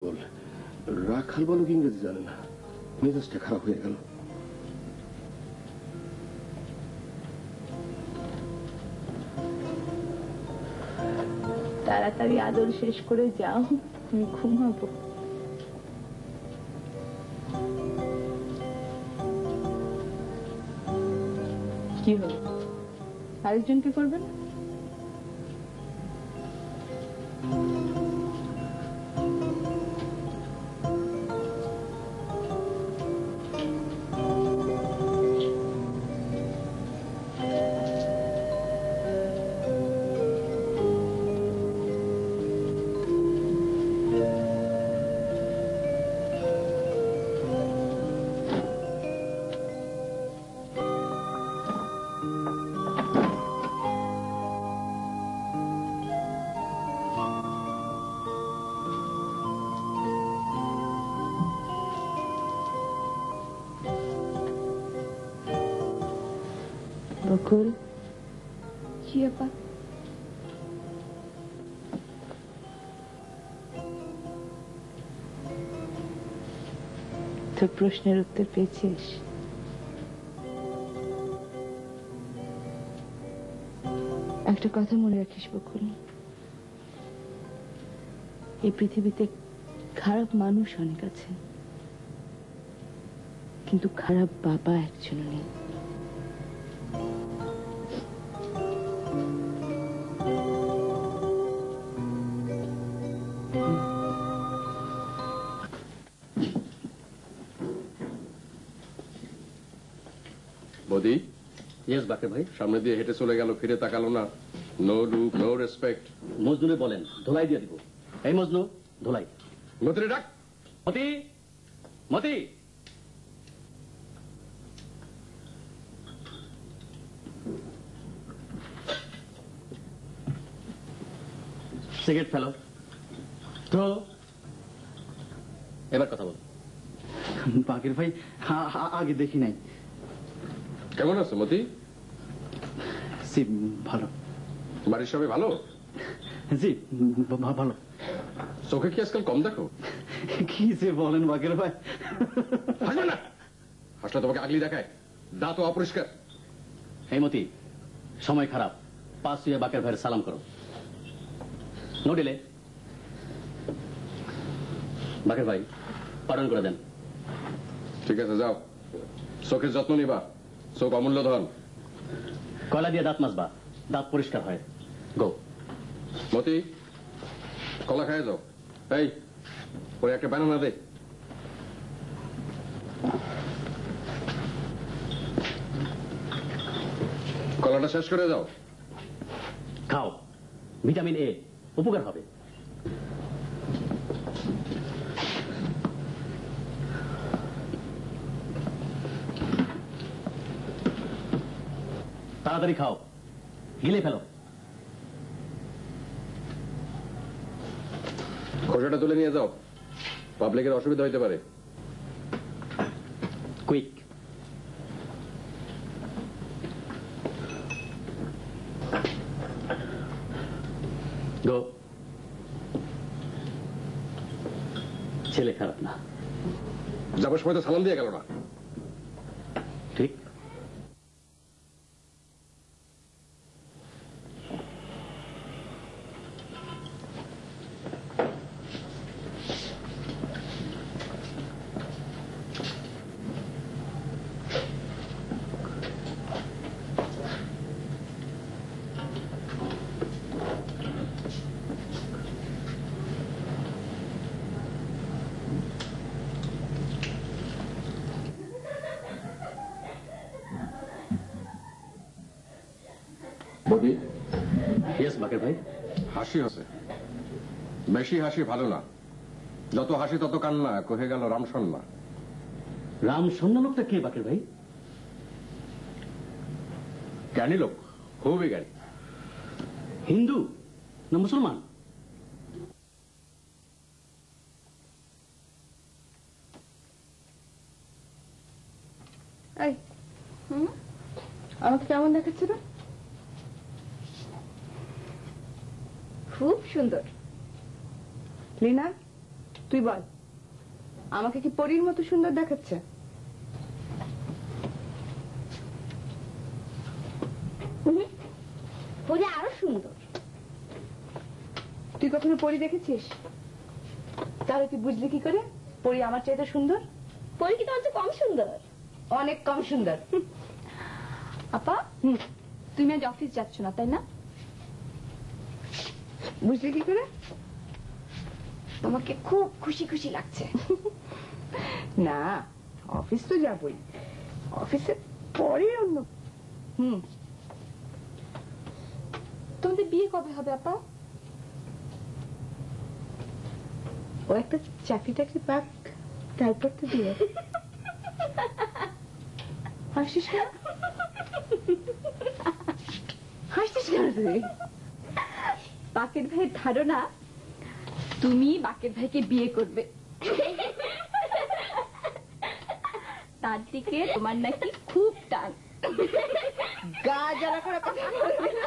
রাখাল বলো ইংরেজি জানে না, মেজাজটা খারাপ হয়ে গেল। তাড়াতাড়ি আদর শেষ করে যাও, আমি ঘুমাবো। কি হলো, আরেকজনকে করবেন? বকুল। জি আপা। তোর প্রশ্নের উত্তর পেয়েছিস? একটা কথা মনে রাখিস বকুল, এই পৃথিবীতে খারাপ মানুষ অনেক আছে, কিন্তু খারাপ বাবা একজনও নেই। বদি। ইয়েস বাকের ভাই। সামনে দিয়ে হেঁটে চলে গেল, ফিরে তাকালো না। No look, no respect. মজনুরে বলেন ধোলাই দিয়ে দিব। এই মজনু, ধোলাই। মতিরে ডাক। মতি, মতি। সিগারেট ফেলো। তো এবার কথা বল। বাকের ভাই আগে দেখি নাই। কেমন আছো মতি? জি ভালো। বাড়ির সবাই ভালো? জি ভালো। চোখে কি আজকাল কম দেখো? কি যে বলেন বাকের ভাই। হাসবে না, হাসলে তোমাকে আগলি দেখায়, দাঁত অপরিষ্কার। এই মতি, সময় খারাপ, পাঁচ শুয়ে বাকের ভাইয়ের সালাম করো। নোটিলে বাকের ভাই পালন করে দেন। ঠিক আছে যাও, চোখের যত্ন নিবা, চোখ অমূল্য ধন। কয়লা দিয়ে দাঁত মাজবা, দাঁত পরিষ্কার হয়। গো। মতি, কলা খায় যাও। এই ওই একটা বানানা দে। কলাটা শেষ করে যাও। খাও, ভিটামিন এ উপকার হবে। তাড়াতাড়ি খাও, গিলে ফেলো। খোসাটা তুলে নিয়ে যাও, পাবলিকের অসুবিধা হইতে পারে। কুইক। গো। ছেলে খারাপ না। যাবার সময় তো সালাম দিয়ে গেল না। ঠিক। বদি। ইয়েস বাকের ভাই। হাসি আছে, বেশি হাসি ভালো না। যত হাসি তত কান্না, কহে গেল রামসন্না। রাম সন্না লোকটা কে বাকের ভাই? জ্ঞানী লোক, খুবই জ্ঞানী। হিন্দু না মুসলমান? আমাকে কেমন দেখাচ্ছে না? খুব সুন্দর। লীনা, তুই বল, আমাকে কি পরীর মতো সুন্দর দেখাচ্ছে? পরি আরো সুন্দর। তুই কখনো পরী দেখেছিস? তাহলে তুই বুঝলি কি করে পরী আমার চাইতে সুন্দর? পরি কি তোমার চেয়ে কম সুন্দর? অনেক কম সুন্দর। আপা, তুমি আজ অফিস যাচ্ছ না তাই না? বুঝলি কি করে? তোমাকে খুব খুশি খুশি লাগছে। না, অফিস তো যাবই, অফিসে পরে অন্য। তোমাদের বিয়ে কবে হবে আপা? ও একটা চাকরি টাকরি পাক, তারপর তো বিয়ে। হাসিস কেন? হাসিস কেন তুই? বাকের ভাইয়ের ধারণা তুমি বাকের ভাইকে বিয়ে করবে, তার দিকে তোমার নাকি খুব টান। গা জ্বালা করা কথা বলবি না।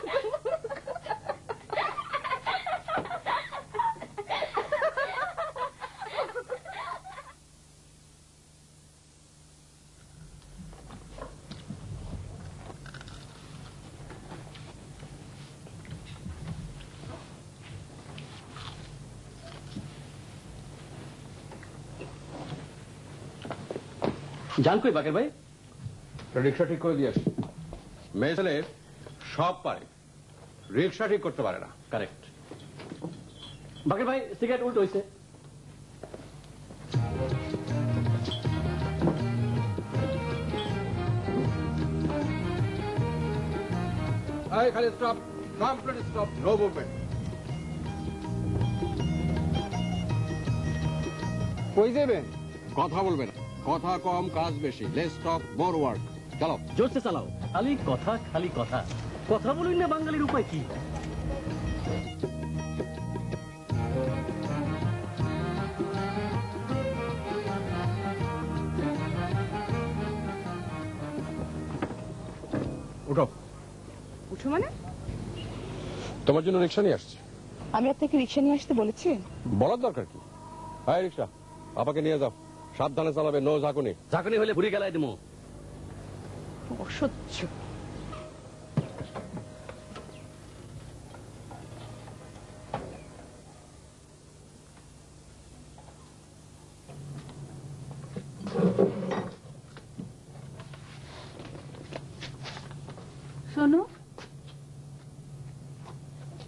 জান কই বাকের ভাই? রিক্সা ঠিক করে দিয়ে আসি। মেয়ে ছেলে সব পারে, রিক্সা ঠিক করতে পারে না। কারেক্ট। বাকের ভাই সিগারেট উল্টো হয়েছে। খালি stop, complete stop, no movement. কই যাবেন? কথা বলবেন, কথা কম কাজ বেশি। Let's talk more work. চলো জোরসে চালাও। খালি কথা, খালি কথা। কথা বলুন না, বাঙালির উপায় কি? উঠো। উঠো মানে? তোমার জন্য রিক্সা নিয়ে আসছি। আমি আপনাকে রিক্সা নিয়ে আসতে বলেছি? বলার দরকার কি? হাই রিক্সা, আপাকে নিয়ে যাও। সাবধানে চালাবে, নো ঝাঁকুনি। ঝাঁকুনি হলে ভুড়ি গেলায় দেবো। অসহ্য। শোনো,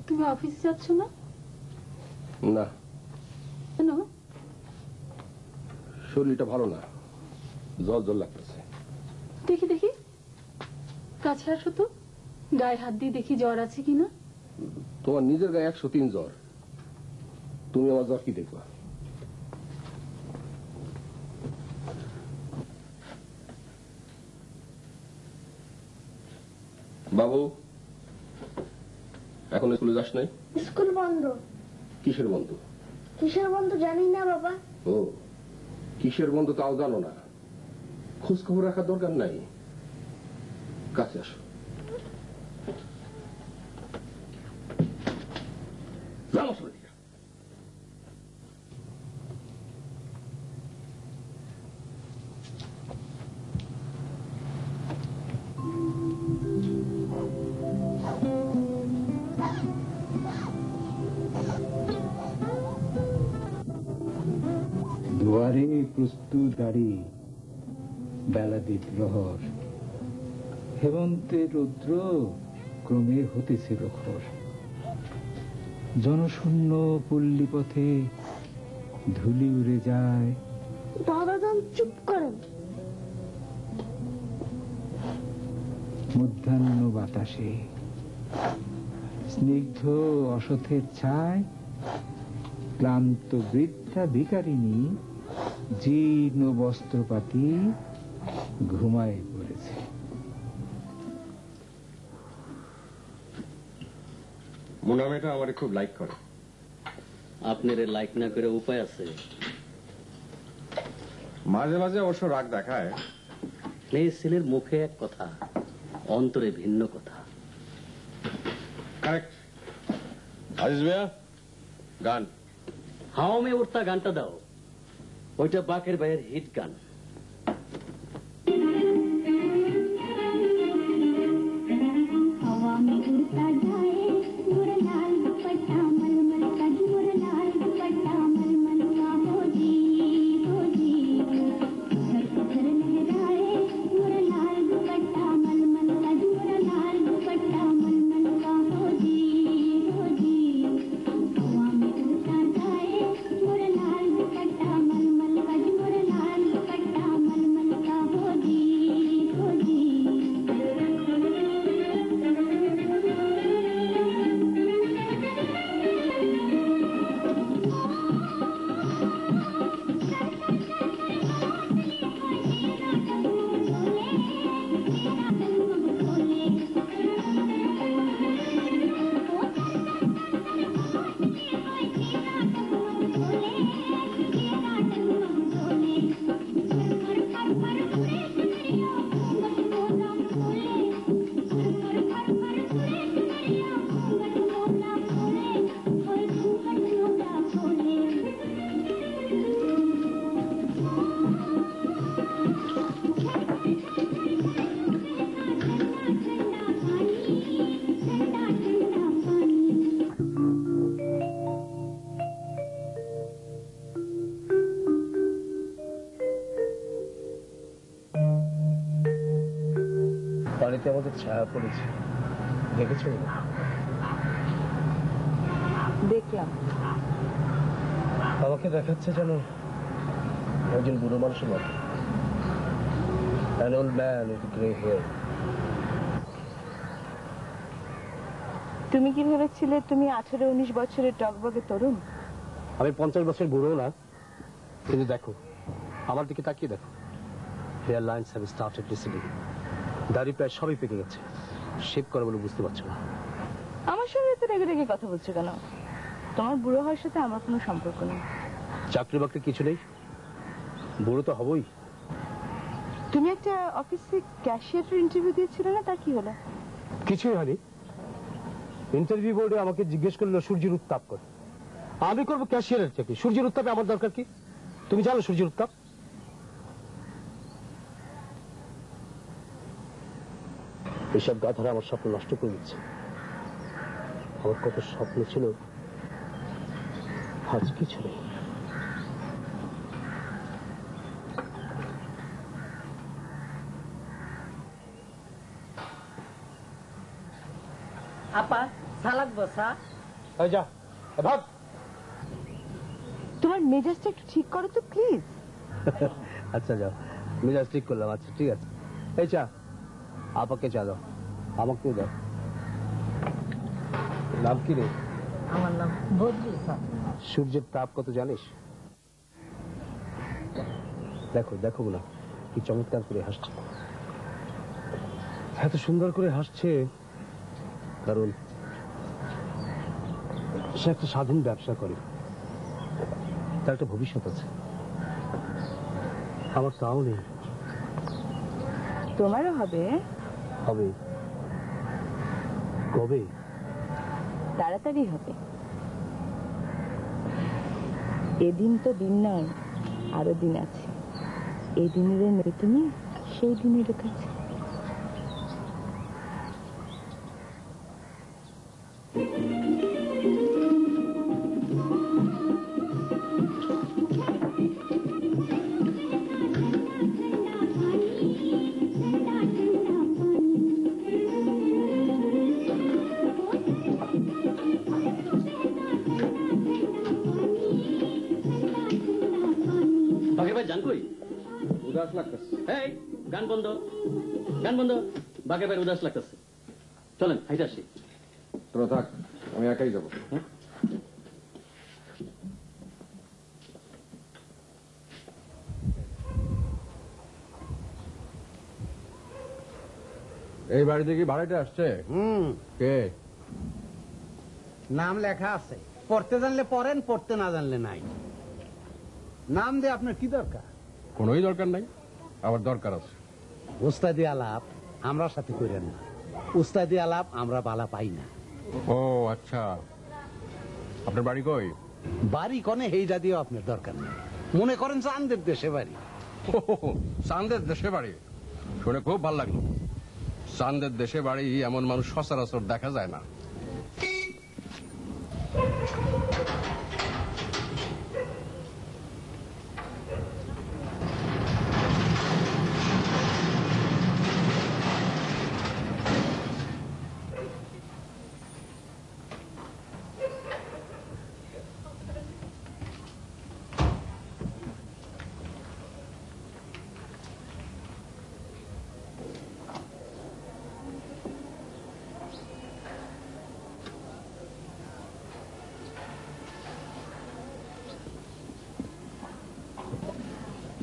তুমি অফিসে যাচ্ছ না? না, কেন? শরীরটা ভালো না, জল জল লাগতেছে। দেখি দেখি, কাছে আসো তো, গায়ে হাত দিয়ে দেখি জ্বর আছে কিনা। তোমার নিজের গায়ে 103 জ্বর, তুমি আমার জ্বর কি দেখবা? বাবু, এখন স্কুলে যাস নাই? স্কুল বন্ধ। কিসের বন্ধ? কিসের বন্ধ জানি না বাবা। ও, কিসের বন্ধ তাও জানো না? খোঁজ খবর রাখার দরকার নাই। কাছে আসো। যাও আসলে। দুয়ারে প্রস্তুত গাড়ি, বেলাদি প্রহর, হেমন্তের রৌদ্র ক্রমে হতেছে প্রখর। জনশূন্য পল্লী পথে ধুলি উড়ে যায়। দাদা চুপ করেন। মধ্যাহ্ন বাতাসে স্নিগ্ধ অসথের ছায়, ক্লান্ত বৃদ্ধা ভিখারিণী জীর্ণ বস্ত্রপাতি ঘুমায় পড়েছে। মুনা মেয়েটা আমার খুব লাইক করে। আপনার লাইক না করে উপায় আছে? মাঝে মাঝে অবশ্য রাগ দেখায়। এই ছেলের মুখে এক কথা, অন্তরে ভিন্ন কথা। কারেক্ট। আজিজ ভাইয়া, গান। হাও মে উঠতা গানটা দাও। ওইটা বাকের ভাইয়ের হিট গান। বাড়িতে আমাদের ছায়া পড়েছে, দেখেছো? দেখলাম। আমাকে দেখাচ্ছে যেন একজন বুড়ো মানুষের মতো। An old man with gray hair. তুমি কি ভেবেছিলে তুমি 18-19 বছরের টকবগে তরুণ? আমি 50 বছর বুড়ো না, কিন্তু দেখো আমার দিকে তাকিয়ে দেখো। Hairlines have started lessening. দাড়ি প্রায় সবই পেকে গেছে। শেভ করে বলে বুঝতে পারছো না। আমার সঙ্গে এত রেগে রেগে কথা বলছো কেন? তোমার বুড়ো হওয়ার সাথে আমার কোনো সম্পর্ক নেই। চাকরি বাকরি কিছু নেই, বুড়ো তো হবই। তুমি একটা অফিসে ক্যাশিয়ারের ইন্টারভিউ দিয়েছিলে না, তার কি হলো? কিছুই হয়নি। ইন্টারভিউ বোর্ডে আমাকে জিজ্ঞেস করলো সূর্যের উত্তাপ করে। আমি করবো ক্যাশিয়ারের চাকরি, সূর্যের উত্তাপে আমার দরকার কি? তুমি জানো সূর্যের উত্তাপ? এসব গাধারা আমার স্বপ্ন নষ্ট করে দিচ্ছে। আমার কত স্বপ্ন ছিল, আজ কিছু নেই। আপা সালাদ বসা। এই যা, ভাগ। তোমার মেজাজটা একটু ঠিক করো তো প্লিজ। আচ্ছা যাও, মেজাজ ঠিক করলাম। আচ্ছা ঠিক আছে। এই চা, আপাকে চা দাও, আমাকেও দাও। নাম কি রে? আমার নাম বদরু। সূর্যের তাপ কত জানিস? দেখো দেখো না কি চমৎকার করে হাসছে। এত সুন্দর করে হাসছে কারণ সে একটা স্বাধীন ব্যবসা করে, তার একটা ভবিষ্যৎ আছে। আমার তাও নেই। তোমারও হবে। হবে কবে? তাড়াতাড়ি হবে। এদিন তো দিন নয়, আরো দিন আছে। এই দিনের নেবে তুমি সেই দিনের কাছে। বাকের ভাই জান কই? উদাস লাগতেছে। এই গান বন্ধ, গান বন্ধ। বাকের ভাই উদাস লাগতেছে, চলেন হাইটে আসি। তোরা থাক, আমি একাই যাবো। এই বাড়িতে কি ভাড়াটা আসছে? কে? নাম লেখা আছে, পড়তে জানলে পড়েন, পড়তে না জানলে নাই। নাম দিয়ে আপনার কি দরকার? কোনোই দরকার নাই, আবার দরকার আছে। উস্তাদি আলাপ আমরা সাথে করেন না, উস্তাদি আলাপ আমরা বালা পাই না। ও আচ্ছা, আপনার বাড়ি কই? বাড়ি কনে হেই জাতীয় আপনার দরকার নেই। মনে করেন চাঁদের দেশে বাড়ি। চাঁদের দেশে বাড়ি শুনে খুব ভালো লাগলো। চাঁদের দেশে বাড়ি এমন মানুষ সচরাচর দেখা যায় না।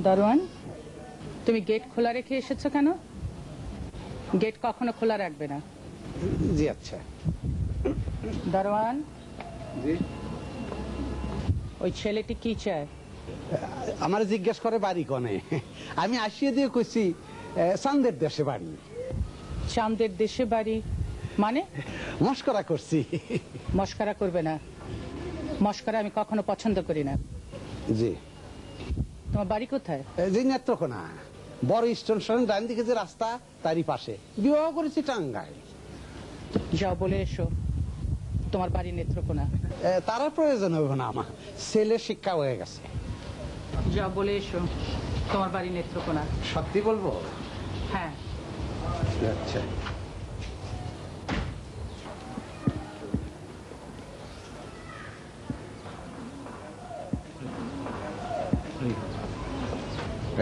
দারোয়ান, তুমি গেট খোলা রেখে এসেছো কেন? গেট কখনো খোলা রাখবে না। জি আচ্ছা। দারোয়ান, ওই ছেলেটি কি চায়? আমার জিজ্ঞেস করে বাড়ি কনে, আমি আসিয়ে দিয়ে কইছি চাঁদের দেশে বাড়ি। চাঁদের দেশে বাড়ি মানে? মস্করা করছি। মস্করা করবে না, মস্করা আমি কখনো পছন্দ করি না। জি। তোমার বাড়ি কোথায়? জি নেত্রকোনা, বড় স্টেশন ডান দিকে যে রাস্তা তারই পাশে। বিবাহ করেছি টাঙ্গাইল। যাও বলে এসো তোমার বাড়ি নেত্রকোনা। তারা প্রয়োজন হবে না, আমার ছেলের শিক্ষা হয়ে গেছে। যাও বলে এসো তোমার বাড়ি নেত্রকোনা। সত্যি বলবো? হ্যাঁ। আচ্ছা।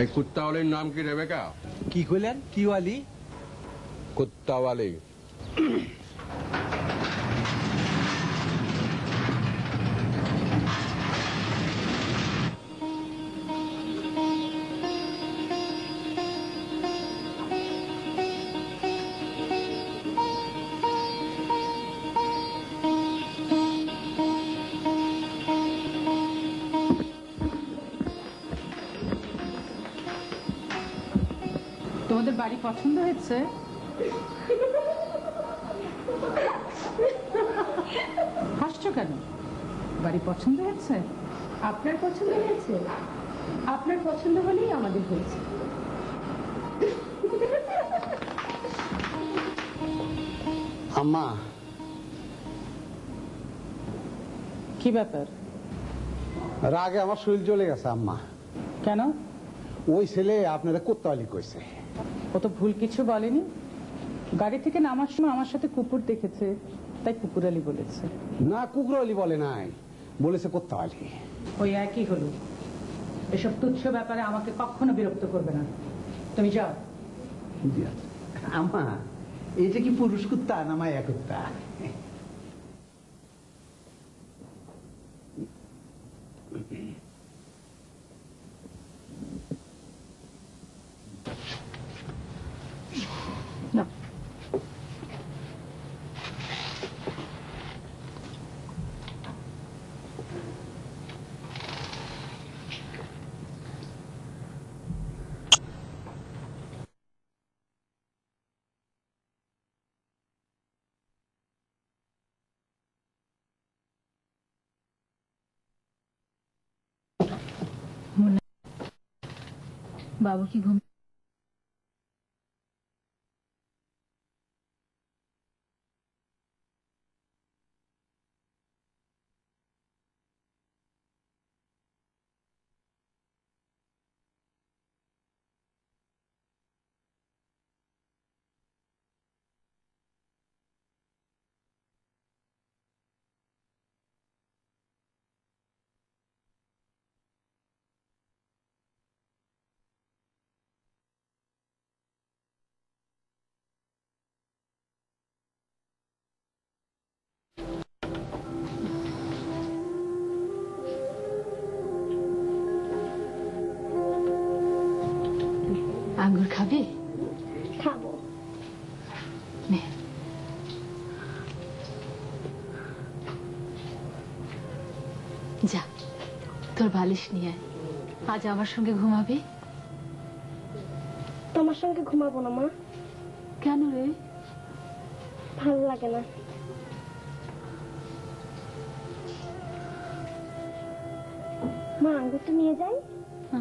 এই কুত্তাওয়ালির নাম কি রেবেকা? কি কইলেন? কি ওয়ালি? কুত্তাওয়ালি। তোমাদের বাড়ি পছন্দ হয়েছে? হাসছো কেন? বাড়ি পছন্দ হয়েছে? আপনার পছন্দ হয়েছে? আপনার পছন্দ হলেই আমাদের হয়েছে। আম্মা, কি ব্যাপার? রাগে আমার শরীর জ্বলে গেছে আম্মা। কেন? ওই ছেলে আপনারা কোত্তাওয়ালি কইছে। ও তো ভুল কিছু বলেনি। গাড়ি থেকে নামার সময় আমার সাথে কুকুর দেখেছে, তাই কুকুরালি বলেছে। না, কুকুরওয়ালি বলে নাই, বলেছে কোত্তাওয়ালি। ওই একই হলো। এসব তুচ্ছ ব্যাপারে আমাকে কখনো বিরক্ত করবে না। তুমি যাও। আম্মা, এটা কি পুরুষ কুত্তা না মায়া কুত্তা? না, বাবু কি ঘুম? আঙ্গুর খাবে? খাবো। নে। যা, তোর বালিশ নিয়ে আয়। আজ আমার সঙ্গে ঘুমাবি? তোমার সঙ্গে ঘুমাবো না মা। কেন রে? ভালো লাগে না। মা, আঙ্গুরটা নিয়ে যাই। যা।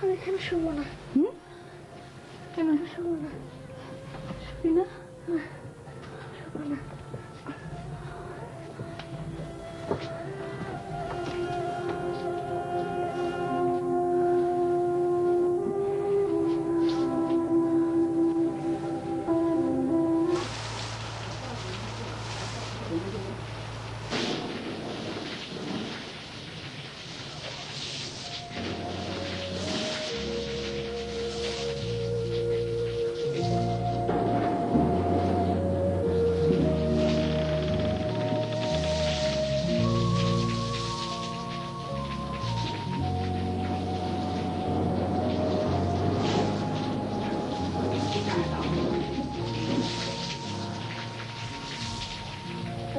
আমি এখানে শুনবো না। কেন শুনবো না। শুবি না? শুনবো না।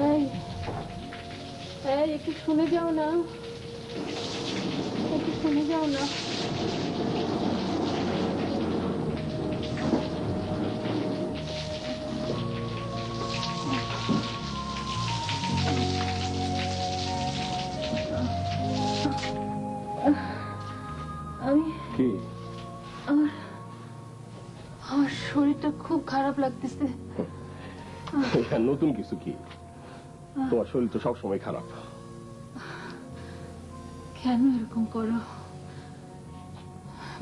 এই এই একটু শুনে যাও না, একটু শুনে যাও না। আমি কি আমার আমার শরীরটা খুব খারাপ লাগতেছে। নতুন কিছু কি? তোমার শরীর তো সবসময় খারাপ। কেন এরকম করো?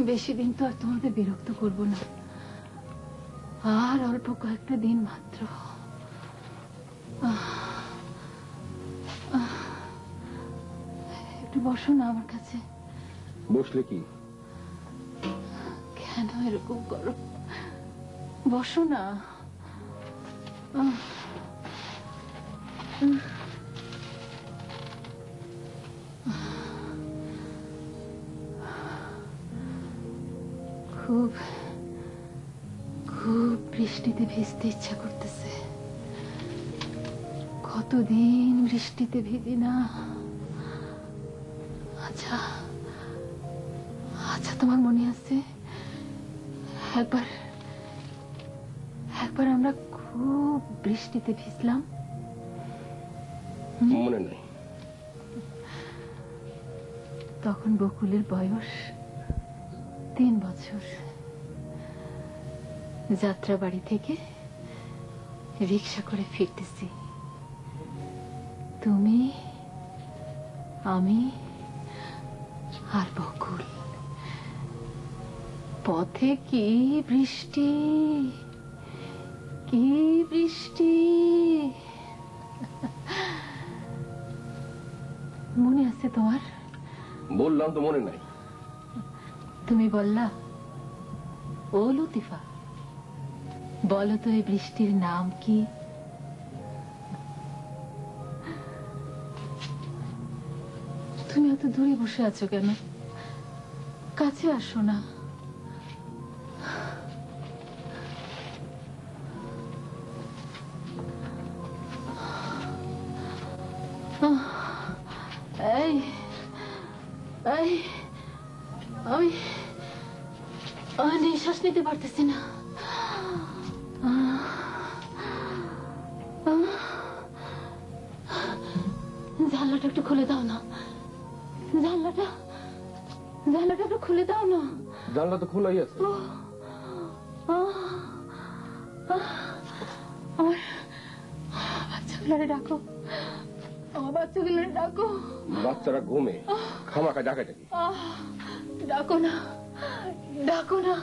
বেশি দিন তো আর তোমাদের বিরক্ত করব না, আর অল্প কয়েকটা দিন মাত্র। একটু বসো না আমার কাছে। বসলে কি? কেন এরকম করো? বসো না। খুব খুব বৃষ্টিতে ভিজতে ইচ্ছা করতেছে। কতদিন বৃষ্টিতে ভিজি না। আচ্ছা আচ্ছা, তোমার মনে আছে একবার একবার আমরা খুব বৃষ্টিতে ভিজলাম? মনে নাই। তখন বকুলের বয়স 3 বছর। যাত্রাবাড়ি থেকে রিক্সা করে ফিরতেছি, তুমি, আমি আর বকুল। পথে কি বৃষ্টি, কি বৃষ্টি! মনে আছে তোমার? বললাম তো মনে নাই। তুমি বললা, ও লতিফা, বলো তো এই বৃষ্টির নাম কি? তুমি এত দূরে বসে আছো কেন? কাছে আসো না। এই এই আমি নিঃশ্বাস নিতে পারতেছি না। জানলাটা একটু খুলে দাও না। জানলাটা একটু খুলে দাও না। জানলা তো খোলাই আছে। আমার বাচ্চাগুলোরে ডাকো, আমার বাচ্চাগুলোরে ডাকো। বাচ্চারা ঘুমে, খামাকা ডাকাডাকি। ডাকো না, ডাকো না।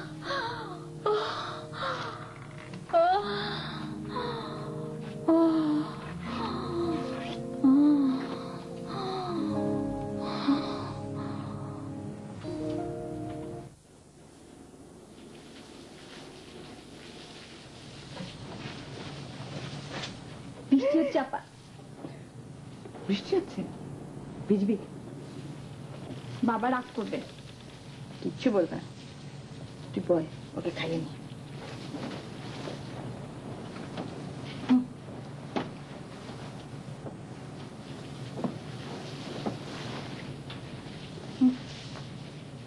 বৃষ্টি হচ্ছে আপা, বৃষ্টি হচ্ছে, ভিজবি। বাবা রাগ করবে, কিচ্ছু বলবে না। তুই বয়, ওকে খাইয়ে নি।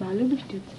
ভালো বৃষ্টি হচ্ছে।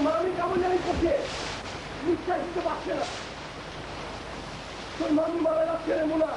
মামি কেমন জানি করছে, নিঃশ্বাস দিতে পারছে না। তোর মামি মারা যাচ্ছে রে মোনা।